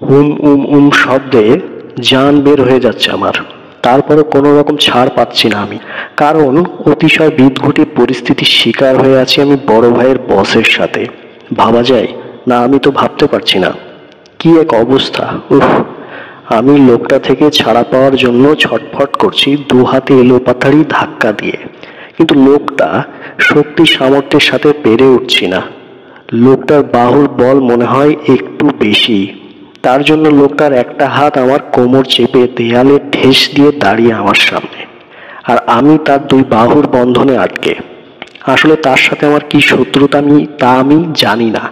উম উম উম শব্দে জান বের হয়ে যাচ্ছে আমার। তারপরে কোনো রকম ছাড় পাচ্ছি না আমি, কারণ অতিশয় বিদঘুটে পরিস্থিতির শিকার হয়ে আছি আমি বড় ভাইয়ের বসের সাথে। ভাবা যায় না? আমি তো ভাবতে পারছি না। কি এক অবস্থা! উফ! আমি লোকটা থেকে ছাড়া পাওয়ার জন্য ছটফট করছি, দু হাতে এলোপাথাড়ি ধাক্কা দিয়ে, কিন্তু লোকটা শক্তি সামর্থ্যের সাথে পেরে উঠছি না। লোকটার বাহুর বল মনে হয় একটু বেশি, তার জন্য লোকটার একটা হাত আমার কোমর চেপে দেয়ালে ঠেস দিয়ে দাঁড়িয়ে আমার সামনে, আর আমি তার দুই বাহুর বন্ধনে আটকে। আসলে তার সাথে আমার কি শত্রুতা আমি জানি না,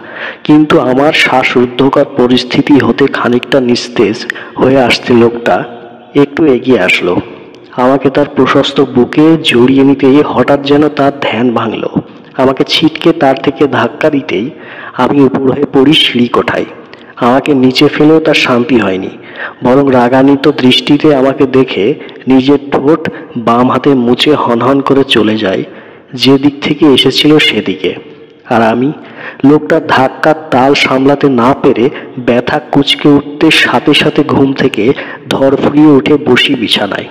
কিন্তু আমার শ্বাসরুদ্ধকর পরিস্থিতি হতে খানিকটা নিস্তেজ হয়ে আসতে লোকটা একটু এগিয়ে আসলো। আমাকে তার প্রশস্ত বুকে জড়িয়ে নিতেই হঠাৎ যেন তার ধ্যান ভাঙল। আমাকে ছিটকে তার থেকে ধাক্কা দিতেই আমি উপর হয়ে পড়ি সিঁড়ি কোঠায়। আমাকে নিচে ফেলেও তার শান্তি হয়নি, বরং রাগান্বিত দৃষ্টিতে আমাকে দেখে নিজের ঠোঁট বাম হাতে মুছে হনহন করে চলে যায় যে দিক থেকে এসেছিল সেদিকে। আর আমি লোকটার ধাক্কার তাল সামলাতে না পেরে ব্যথা কুঁচকে উঠতে সাথে সাথে ঘুম থেকে ধরফরিয়ে উঠে বসি বিছানায়।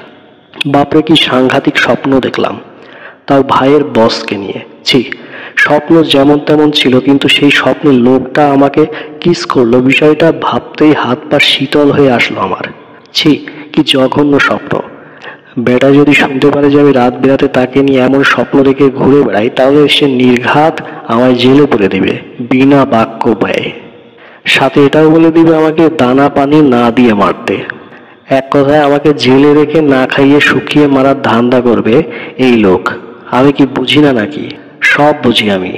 বাপরে, কি সাংঘাতিক স্বপ্ন দেখলাম, তাও ভাইয়ের বসকে নিয়ে! ছি! স্বপ্ন যেমন তেমন ছিল, কিন্তু সেই স্বপ্নে লোকটা আমাকে কিস করলো, বিষয়টা ভাবতেই হাত পা শীতল হয়ে আসলো আমার। ছি! কি জঘন্য স্বপ্ন! বেটা যদি শুনতে পারে যে আমি রাত বেরাতে তাকে নিয়ে এমন স্বপ্ন দেখে ঘুরে বেড়াই, তাহলে সে নির্ঘাত আমায় জেলে পুরে দেবে বিনা বাক্য ব্যয়ে। সাথে এটাও বলে দিবে আমাকে দানা পানি না দিয়ে মারতে। এক কথায় আমাকে জেলে রেখে না খাইয়ে শুকিয়ে মারার ধান্দা করবে এই লোক। আমি কি বুঝি না নাকি? সব বুঝি আমি।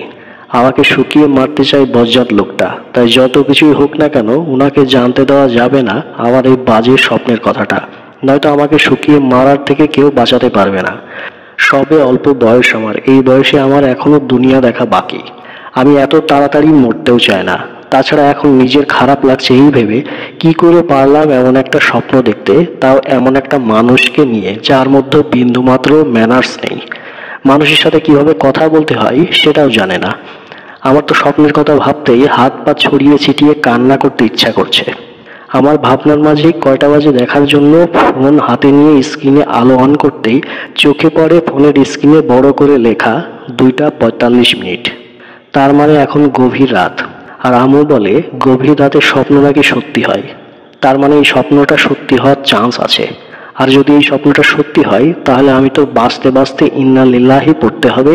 আমাকে শুকিয়ে মারতে চাই বজ্জাত লোকটা। তাই যত কিছুই হোক না কেন, উনাকে জানতে দেওয়া যাবে না আমার এই বাজে স্বপ্নের কথাটা, নয়তো আমাকে শুকিয়ে মারার থেকে কেউ বাঁচাতে পারবে না। সবে অল্প বয়স আমার, এই বয়সে আমার এখনো দুনিয়া দেখা বাকি। আমি এত তাড়াতাড়ি মরতেও চাই না। তাছাড়া এখন নিজের খারাপ লাগছে এই ভেবে, কি করে পারলাম এমন একটা স্বপ্ন দেখতে, তাও এমন একটা মানুষকে নিয়ে যার মধ্যে বিন্দুমাত্র ম্যানার্স নেই। মানুষের সাথে কিভাবে কথা বলতে হয় সেটাও জানে না। আমার তো স্বপ্নের কথা ভাবতেই হাত পা ছড়িয়ে ছিটিয়ে কান্না করতে ইচ্ছা করছে। আমার ভাবনার মাঝে কয়টা বাজে দেখার জন্য ফোন হাতে নিয়ে স্ক্রিনে আলো অন করতেই চোখে পড়ে ফোনের স্ক্রিনে বড় করে লেখা 2:45। তার মানে এখন গভীর রাত। আর আম্মু বলে গভীর রাতে স্বপ্ন নাকি সত্যি হয়। তার মানে এই স্বপ্নটা সত্যি হওয়ার চান্স আছে। আর যদি এই স্বপ্নটা সত্যি হয়, তাহলে আমি তো বাঁচতে বাঁচতে ইন্না লিল্লাহি পড়তে হবে,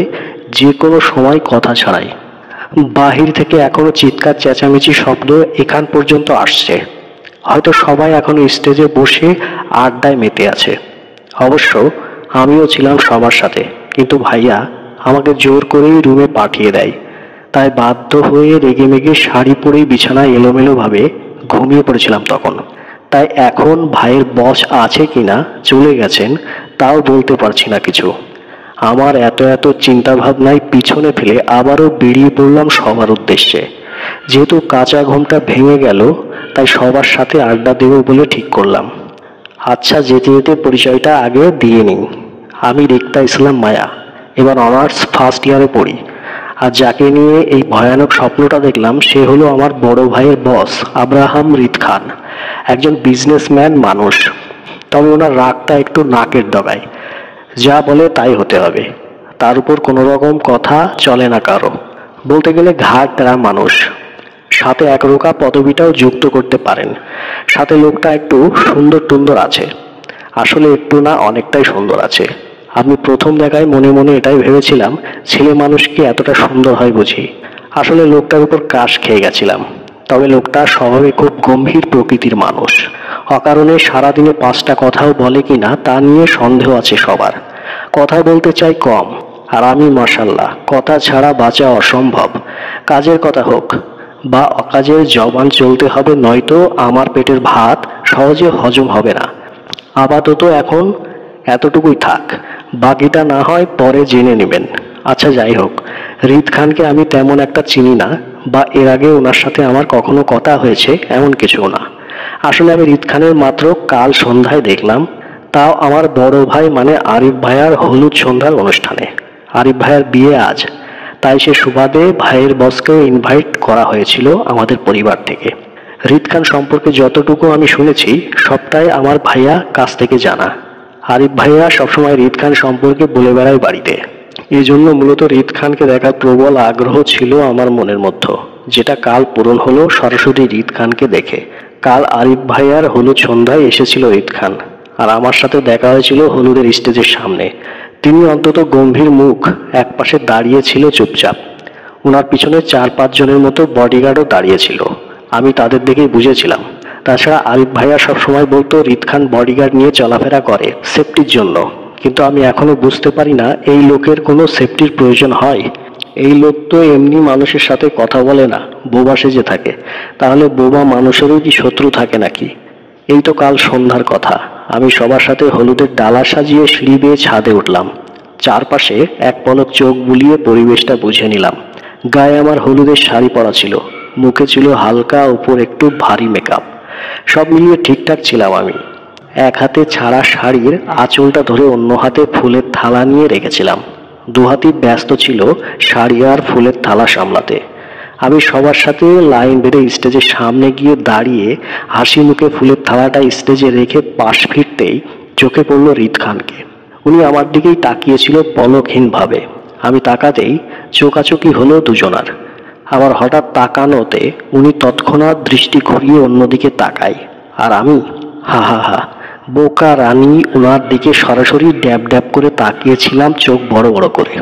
যে কোনো সময় কথা ছাড়াই। বাহির থেকে এখনো চিৎকার চেঁচামেচি শব্দ এখান পর্যন্ত আসছে। হয়তো সবাই এখনো স্টেজে বসে আড্ডায় মেতে আছে। অবশ্য আমিও ছিলাম সবার সাথে, কিন্তু ভাইয়া আমাকে জোর করেই রুমে পাঠিয়ে দেয়। তাই বাধ্য হয়ে রেগেমেগে শাড়ি পরেই বিছানায় এলোমেলোভাবে ঘুমিয়ে পড়েছিলাম তখন। তাই এখন ভাইয়ের বস আছে কিনা চলে গেছেন তাও বলতে পারছি না কিছু। আমার এত এত চিন্তা ভাবনায় পিছনে ফেলে আবারও বেরিয়ে পড়লাম সবার উদ্দেশ্যে। যেহেতু কাঁচা ঘুমটা ভেঙে গেল, তাই সবার সাথে আড্ডা দেব বলে ঠিক করলাম। আচ্ছা, যেতে যেতে পরিচয়টা আগে দিয়ে নিই। আমি রেক্তা ইসলাম মায়া, এবার অনার্স ফার্স্ট ইয়ারে পড়ি। আর যাকে নিয়ে এই ভয়ানক স্বপ্নটা দেখলাম সে হলো আমার বড় ভাইয়ের বস আব্রাহাম রিদ খান। একজন বিজনেসম্যান মানুষ, তবে ওনার রাগটা একটু নাকের ডগায়। যা বলে তাই হতে হবে, তার উপর কোনো রকম কথা চলে না কারো। বলতে গেলে ঘাড় তেরা মানুষ। সাথে একরোখা পদবিটাও যুক্ত করতে পারেন। সাথে লোকটা একটু সুন্দর টুন্দর আছে। আসলে একটু না, অনেকটাই সুন্দর আছে। আমি প্রথম দেখায় মনে মনে এটাই ভেবেছিলাম, ছেলে মানুষ কি এতটা সুন্দর হয় বুঝি। আসলে লোকটার উপর ক্রাশ খেয়ে গেছিলাম। তবে লোকটা স্বভাবে খুব গম্ভীর প্রকৃতির মানুষ। অকারণে সারাদিনে 5টা কথাও বলে কিনা তা নিয়ে সন্দেহ আছে সবার। কথা বলতে চাই কম, আর আমি মাশাআল্লাহ কথা ছাড়া বাঁচা অসম্ভব। কাজের কথা হোক বা অকাজের জবান চলতে হবে, নয়তো আমার পেটের ভাত সহজে হজম হবে না। আপাতত এখন এতটুকুই থাক, বাকিটা না হয় পরে জেনে নেবেন। আচ্ছা, যাই হোক, রিদ খানকে আমি তেমন একটা চিনি না, বা এর আগে ওনার সাথে আমার কখনো কথা হয়েছে এমন কিছু না। আসলে আমি রিদ খানের মাত্র কাল সন্ধ্যায় দেখলাম, তাও আমার বড় ভাই মানে আরিফ ভাইয়ার হলুদ সন্ধ্যার অনুষ্ঠানে। আরিফ ভাইয়ার বিয়ে আজ, তাই সে সুবাদে ভাইয়ের বসকেও ইনভাইট করা হয়েছিল আমাদের পরিবার থেকে। রিদ খান সম্পর্কে যতটুকু আমি শুনেছি সবটাই আমার ভাইয়া কাছ থেকে জানা। আরিফ ভাইয়া সবসময় রিদ খান সম্পর্কে বলে বেড়ায় বাড়িতে। এই জন্য মূলত রিদ খানকে দেখার প্রবল আগ্রহ ছিল আমার মনের মধ্যে, যেটা কাল পূরণ হলো সরাসরি রিদ খানকে দেখে। কাল আরিফ ভাইয়ার হলুদ সন্ধ্যায় এসেছিল রিদ খান, আর আমার সাথে দেখা হয়েছিল হলুদের স্টেজের সামনে। তিনি অন্তত গম্ভীর মুখ, একপাশে দাঁড়িয়ে ছিল চুপচাপ। ওনার পিছনে 4-5 জনের মতো বডিগার্ডও দাঁড়িয়েছিল। আমি তাদের দেখেই বুঝেছিলাম। তাছাড়া আরিফ ভাইয়া সবসময় বলতো রিদ খান বডিগার্ড নিয়ে চলাফেরা করে সেফটির জন্য, কিন্তু আমি এখনো বুঝতে পারি না এই লোকের কোনো সেফটির প্রয়োজন হয়। এই লোক তো এমনি মানুষের সাথে কথা বলে না, বোবা সেজে থাকে। তাহলে বোবা মানুষেরও কি শত্রু থাকে নাকি? এই তো কাল সন্ধ্যার কথা। আমি সবার সাথে হলুদের ডালা সাজিয়ে সিঁড়ি বেয়ে ছাদে উঠলাম। চারপাশে এক পলক চোখ বুলিয়ে পরিবেশটা বুঝে নিলাম। গায়ে আমার হলুদের শাড়ি পরা ছিল, মুখে ছিল হালকা উপর একটু ভারী মেকআপ। সব মিলিয়ে ঠিকঠাক ছিলাম আমি। এক হাতে ছাড়া শাড়ির আঁচলটা ধরে অন্য হাতে ফুলের থালা নিয়ে রেখেছিলাম। দুহাতই ব্যস্ত ছিল শাড়ি আর ফুলের থালা সামলাতে। আমি সবার সাথে লাইন বেঁধে স্টেজের সামনে গিয়ে দাঁড়িয়ে হাসি মুখে ফুলের থালাটা স্টেজে রেখে পাশ ফিরতেই চোখে পড়ল রিদ খানকে। উনি আমার দিকেই তাকিয়েছিল পলকহীনভাবে। আমি তাকাতেই চোখাচোখি হলো দুজনার। আবার হঠাৎ তাকানোতে উনি তৎক্ষণাৎ দৃষ্টি ঘুরিয়ে অন্যদিকে তাকায়, আর আমি হা হা হা বোকা রানী ওনার দিকে সরাসরি ড্যাব ড্যাব করে তাকিয়েছিলাম, চোখ বড় বড় করে।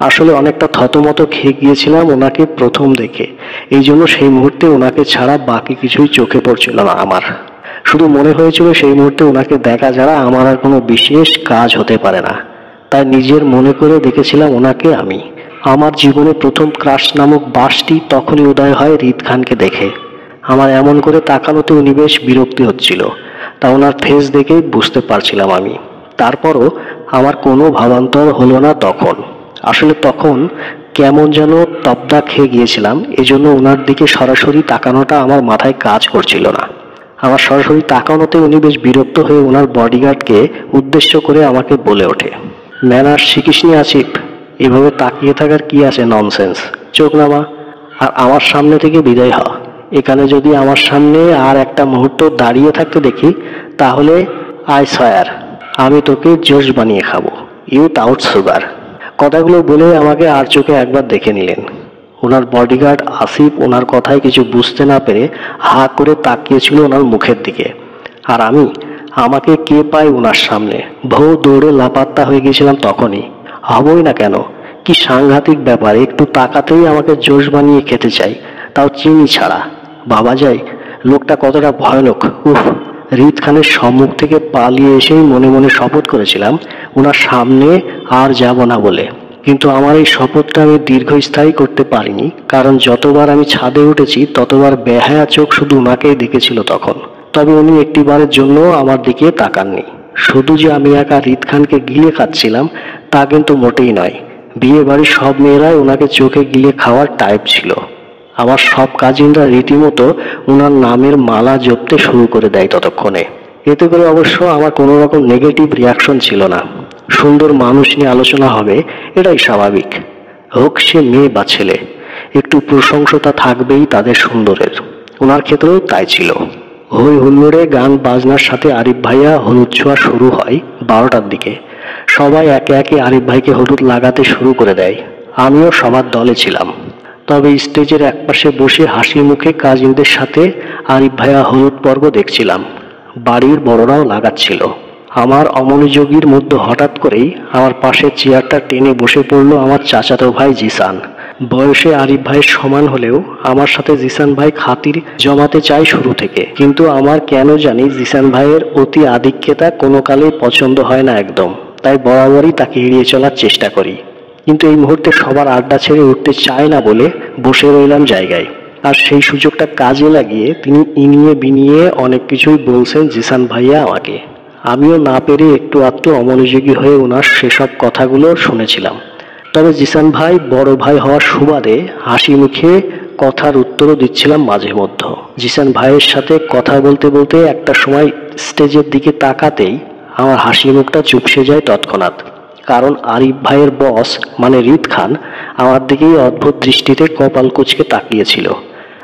আসলে অনেকটা থতমত খেয়ে গিয়েছিলাম ওনাকে প্রথম দেখে। এই জন্য সেই মুহূর্তে ওনাকে ছাড়া বাকি কিছুই চোখে পড়ছিল না আমার। শুধু মনে হয়েছিল সেই মুহূর্তে ওনাকে দেখা ছাড়া আমার আর কোনো বিশেষ কাজ হতে পারে না। তাই নিজের মনে করে দেখেছিলাম ওনাকে আমি। আমার জীবনে প্রথম ক্রাশ নামক বাসটি তখনই উদয় হয় রিদ খানকে দেখে। আমার এমন করে তাকানোতে উনি বেশ বিরক্তি হচ্ছিল, তা ওনার ফেস দেখেই বুঝতে পারছিলাম আমি। তারপরও আমার কোনো ভাবান্তর হলো না তখন। আসলে তখন কেমন যেন তবদা খেয়ে গিয়েছিলাম, এজন্য ওনার দিকে সরাসরি তাকানোটা আমার মাথায় কাজ করছিল না। আমার সরাসরি তাকানোতে উনি বেশ বিরক্ত হয়ে ওনার বডিগার্ডকে উদ্দেশ্য করে আমাকে বলে ওঠে, ম্যানার শিখিসনি আসিফ, এভাবে তাকিয়ে থাকার কি আছে, ননসেন্স, চোখ নামা আর আমার সামনে থেকে বিদায় হ। এখানে যদি আমার সামনে আর একটা মুহূর্ত দাঁড়িয়ে থাকতে দেখি তাহলে আই সয়ার আমি তোকে জোশ বানিয়ে খাবো, উইথআউট সুগার। কথাগুলো বলে আমাকে আর চোখে একবার দেখে নিলেন। ওনার বডিগার্ড আসিফ ওনার কথায় কিছু বুঝতে না পেরে হা করে তাকিয়েছিল ওনার মুখের দিকে। আর আমি, আমাকে কে পায় ওনার সামনে, ভৌ দৌড়ে লাপাত্তা হয়ে গিয়েছিলাম তখনই। হবই না কেন, কি সাংঘাতিক ব্যাপার, একটু তাকাতেই আমাকে জোশ বানিয়ে খেতে চাই, তাও চিনি ছাড়া। বাবা যায় লোকটা কতটা ভয়ানক। উফ, রিদ খানের সম্মুখ থেকে পালিয়ে এসেই মনে মনে শপথ করেছিলাম ওনার সামনে আর যাব না বলে। কিন্তু আমার এই শপথটা আমি দীর্ঘস্থায়ী করতে পারিনি, কারণ যতবার আমি ছাদে উঠেছি ততবার বেহায়া চোখ শুধু ওনাকেই দেখেছিল তখন। তবে উনি একটিবারের জন্য আমার দিকে তাকাননি। শুধু যে আমি একা রিদ খানকে গিলে খাচ্ছিলাম তা কিন্তু মোটেই নয়। বিয়ে বাড়ির সব মেয়েরাই ওনাকে চোখে গিলে খাওয়ার টাইপ ছিল। আমার সব কাজিনরা রীতিমতো ওনার নামের মালা জপতে শুরু করে দেয় ততক্ষণে। এতে করে অবশ্য আমার কোনো রকম নেগেটিভ রিয়াকশন ছিল না। সুন্দর মানুষ নিয়ে আলোচনা হবে, এটাই স্বাভাবিক। হোক সে মেয়ে বা ছেলে, একটু প্রশংসতা থাকবেই তাদের সুন্দরের। ওনার ক্ষেত্রেও তাই ছিল। হই হুল্লোড়ে গান বাজনার সাথে আরিফ ভাইয়া হলুদ ছোঁয়া শুরু হয় 12টার দিকে। সবাই একে একে আরিফ ভাইকে হলুদ লাগাতে শুরু করে দেয়। আমিও সবার দলে ছিলাম। তবে স্টেজের একপাশে বসে হাসি মুখে কাজিনদের সাথে আরিফ ভাইয়া হলুদ পর্ব দেখছিলাম। বাড়ির বড়রাও লাগাচ্ছিল। আমার অমনোযোগীর মধ্যে হঠাৎ করেই আমার পাশে চেয়ারটা টেনে বসে পড়লো আমার চাচাতো ভাই জিসান। বয়সে আরিফ ভাইয়ের সমান হলেও আমার সাথে জিসান ভাই খাতির জমাতে চায় শুরু থেকে, কিন্তু আমার কেন জানি জিসান ভাইয়ের অতি আধিক্যতা কোনো কালেই পছন্দ হয় না একদম। তাই বরাবরই তাকে এড়িয়ে চলার চেষ্টা করি। কিন্তু এই মুহূর্তে সবার আড্ডা ছেড়ে উঠতে চায় না বলে বসে রইলাম জায়গায়। আর সেই সুযোগটা কাজে লাগিয়ে তিনি ইনিয়ে বিনিয়ে অনেক কিছুই বলছেন জিসান ভাইয়া আমাকে। আমিও না পেরে একটু আধটু অমনোযোগী হয়ে ওনার সেসব কথাগুলো শুনেছিলাম। তবে জিসান ভাই বড় ভাই হওয়ার সুবাদে হাসি মুখে কথার উত্তরও দিচ্ছিলাম মাঝে মধ্যে। জিসান ভাইয়ের সাথে কথা বলতে বলতে একটা সময় স্টেজের দিকে তাকাতেই আমার হাসি মুখটা চুপসে যায় তৎক্ষণাৎ। কারণ আরিফ ভাইয়ের বস মানে রিদ খান আমার দিকেই অদ্ভুত দৃষ্টিতে কপাল কুঁচকে তাকিয়েছিল।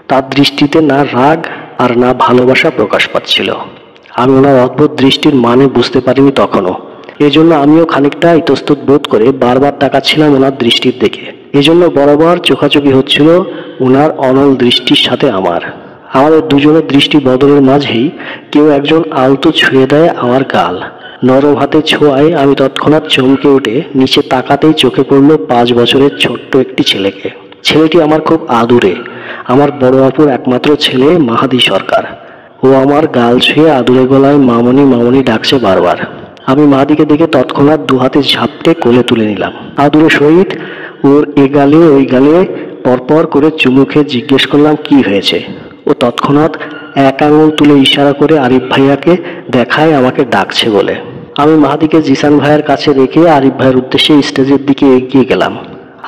তার দৃষ্টিতে না রাগ আর না ভালোবাসা প্রকাশ পাচ্ছিল। আমি ওনার অদ্ভুত দৃষ্টির মানে বুঝতে পারিনি তখনও। এজন্য আমিও খানিকটা ইতস্তত বোধ করে বারবার তাকাচ্ছিলাম ওনার দৃষ্টির দিকে। এজন্য বরাবর চোখাচোখি হচ্ছিল ওনার অনল দৃষ্টির সাথে আমার। আমাদের দুজনের দৃষ্টি বদলের মাঝেই কেউ একজন আলতো ছুঁয়ে দেয় আমার গাল। নরম হাতে ছোঁয়ায় আমি তৎক্ষণাৎ চমকে উঠে নিচে তাকাতেই চোখে পড়ল 5 বছরের ছোট্ট একটি ছেলেকে। ছেলেটি আমার খুব আদুরে, আমার বড় আপুর একমাত্র ছেলে মাহাদি সরকার। ও আমার গাল ছুঁয়ে আদুরে গলায় মামনি মামনি ডাকছে বারবার। আমি মাহাদিকে দেখে তৎক্ষণাৎ দুহাতে ঝাপটে কোলে তুলে নিলাম। আদুরে সহিত ওর এ গালে ওই গালে পরপর করে চুমু খেয়ে জিজ্ঞেস করলাম কি হয়েছে। ও তৎক্ষণাৎ এক আঙুল তুলে ইশারা করে আরিফ ভাইয়াকে দেখায় আমাকে ডাকছে বলে। আমি মাহাদিকে জিসান ভাইয়ের কাছে রেখে আরিফ ভাইয়ের উদ্দেশ্যে স্টেজের দিকে এগিয়ে গেলাম।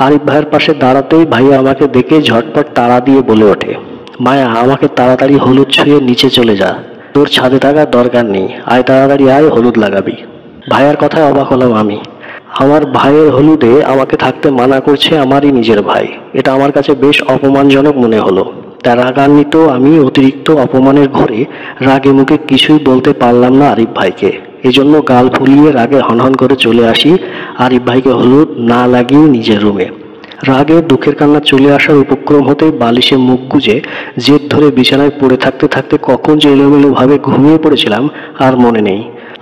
আরিফ ভাইয়ের পাশে দাঁড়াতেই ভাইয়া আমাকে দেখে ঝটপট তাড়া দিয়ে বলে ওঠে, মায়া আমাকে তাড়াতাড়ি হলুদ ছুঁয়ে নিচে চলে যা, তোর ছাদে থাকার দরকার নেই, আয় তাড়াতাড়ি আয়, হলুদ লাগাবি। ভাইয়ার কথায় অবাক হলাম আমি। আমার ভাইয়ের হলুদে আমাকে থাকতে মানা করছে আমারই নিজের ভাই। এটা আমার কাছে বেশ অপমানজনক মনে হলো। তার রাগান্বিত আমি অতিরিক্ত অপমানের ঘরে রাগে মুখে কিছুই বলতে পারলাম না আরিফ ভাইকে। এজন্য গাল ফুলিয়ে রাগে হনহন করে চলে আসি আরিফ ভাইকে হলুদ না লাগিয়ে নিজের রুমে। রাগে দুঃখের কান্না চলে আসার উপক্রম হতেই বালিশে মুখ গুজে জেদ ধরে বিছানায় পড়ে থাকতে থাকতে কখন যে এলোমেলো ভাবে ঘুমিয়ে পড়েছিলাম আর মনে নেই।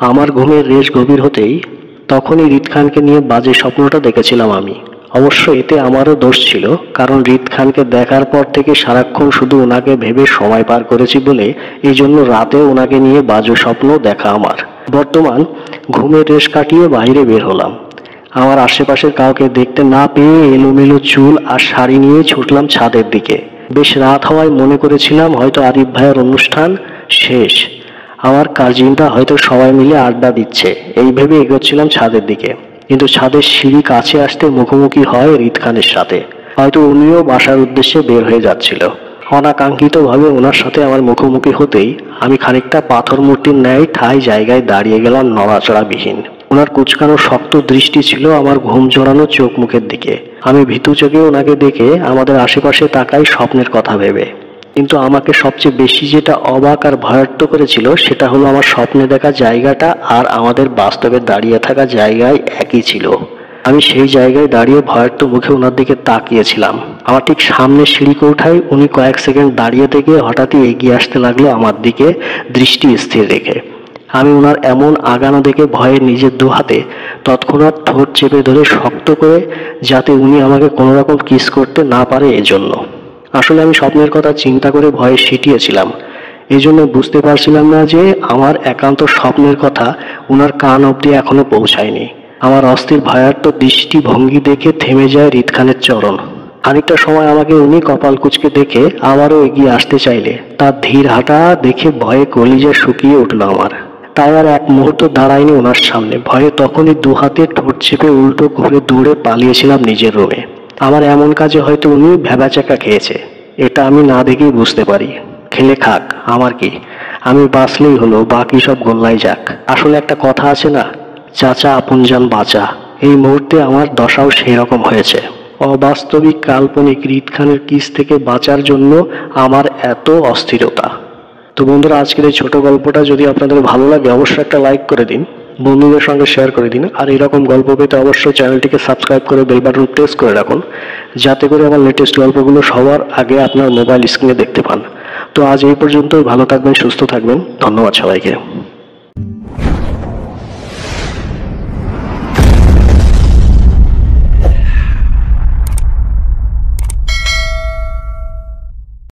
আমার ঘুমের রেশ গভীর হতেই তখনই রিত খানকে নিয়ে বাজে স্বপ্নটা দেখেছিলাম আমি। অবশ্য এতে আমারও দোষ ছিল, কারণ রিত খানকে দেখার পর থেকে সারাক্ষণ শুধু ওনাকে ভেবে সময় পার করেছি বলে এই জন্য রাতে ওনাকে নিয়ে বাজে স্বপ্ন দেখা আমার। বর্তমান ঘুমের রেশ কাটিয়ে বাইরে বের হলাম। আমার আশেপাশের কাউকে দেখতে না পেয়ে এলোমেলো চুল আর শাড়ি নিয়ে ছুটলাম ছাদের দিকে। বেশ রাত হওয়ায় মনে করেছিলাম হয়তো আরিফ ভাইয়ের অনুষ্ঠান শেষ, আমার কাজিনরা হয়তো সবাই মিলে আড্ডা দিচ্ছে, এই ভেবে এগোচ্ছিলাম ছাদের দিকে। কিন্তু ছাদের সিঁড়ি কাছে আসতে মুখোমুখি হয় রিত খানের সাথে। হয়তো উনিও বাসার উদ্দেশ্যে বের হয়ে যাচ্ছিল। অনাকাঙ্ক্ষিতভাবে ওনার সাথে আমার মুখোমুখি হতেই আমি খানিকটা পাথর মূর্তির ন্যায় ঠাই জায়গায় দাঁড়িয়ে গেলাম নড়াচড়াবিহীন। ওনার কুচকানো শক্ত দৃষ্টি ছিল আমার ঘুম জড়ানো চোখ মুখের দিকে। আমি ভীতু চোখে ওনাকে দেখে আমাদের আশেপাশে তাকাই স্বপ্নের কথা ভেবে। কিন্তু আমাকে সবচেয়ে বেশি যেটা অবাক আর ভয়ার্ত করেছিল সেটা হলো আমার স্বপ্নে দেখা জায়গাটা আর আমাদের বাস্তবে দাঁড়িয়ে থাকা জায়গায় একই ছিল। আমি সেই জায়গায় দাঁড়িয়ে ভয়ার্ত মুখে ওনার দিকে তাকিয়েছিলাম। আমার ঠিক সামনে সিঁড়ি কৌঠায় উনি কয়েক সেকেন্ড দাঁড়িয়ে থেকে হঠাৎই এগিয়ে আসতে লাগলো আমার দিকে দৃষ্টি স্থির রেখে। আমি ওনার এমন আগানো দেখে ভয়ে নিজের দু হাতে তৎক্ষণাৎ ঠোঁট চেপে ধরে শক্ত করে, যাতে উনি আমাকে কোনো রকম কিস করতে না পারে এজন্য। আসলে আমি স্বপ্নের কথা চিন্তা করে ভয়ে সিটিয়েছিলাম, এজন্য বুঝতে পারছিলাম না যে আমার একান্ত স্বপ্নের কথা ওনার কান অবধি এখনো পৌঁছায়নি। আমার অস্থির ভয়ার্ত দৃষ্টি ভঙ্গি দেখে থেমে যায় রিত খানের চরণ। খানিকটা সময় আমাকে উনি কপাল কুঁচকে দেখে আবারও এগিয়ে আসতে চাইলে তার ধীর হাঁটা দেখে ভয়ে কলিজা শুকিয়ে উঠল আমার। তাই আর এক মুহূর্ত দাঁড়ায়নি ওনার সামনে। ভয়ে তখনই দু হাতে ঠোঁট চেপে উল্টো ঘুরে দৌড়ে পালিয়েছিলাম নিজের রুমে। আমার এমন কাজে হয়তো উনি ভ্যাবাচাকা খেয়েছে, এটা আমি না দেখেই বুঝতে পারি। খেলে খাক, আমার কি, আমি বাঁচলেই হলো, বাকি সব গোল্লায় যাক। আসলে একটা কথা আছে না, চাচা আপনজান বাঁচা। এই মুহূর্তে আমার দশাও সেই রকম হয়েছে। অবাস্তবিক কাল্পনিক রিত খানের কিস থেকে বাঁচার জন্য আমার এত অস্থিরতা। তো বন্ধুরা, আজকের এই ছোট গল্পটা যদি আপনাদের ভালো লাগে অবশ্যই একটা লাইক করে দিন, বন্ধুদের সঙ্গে শেয়ার করে দিন। আর এরকম গল্প পেতে অবশ্যই চ্যানেলটিকে সাবস্ক্রাইব করে বেল বাটন প্রেস করে রাখুন, যাতে করে আমার লেটেস্ট গল্পগুলো সবার আগে আপনার মোবাইল স্ক্রিনে দেখতে পান। তো আজ এই পর্যন্ত, ভালো থাকবেন, সুস্থ থাকবেন, ধন্যবাদ সবাইকে।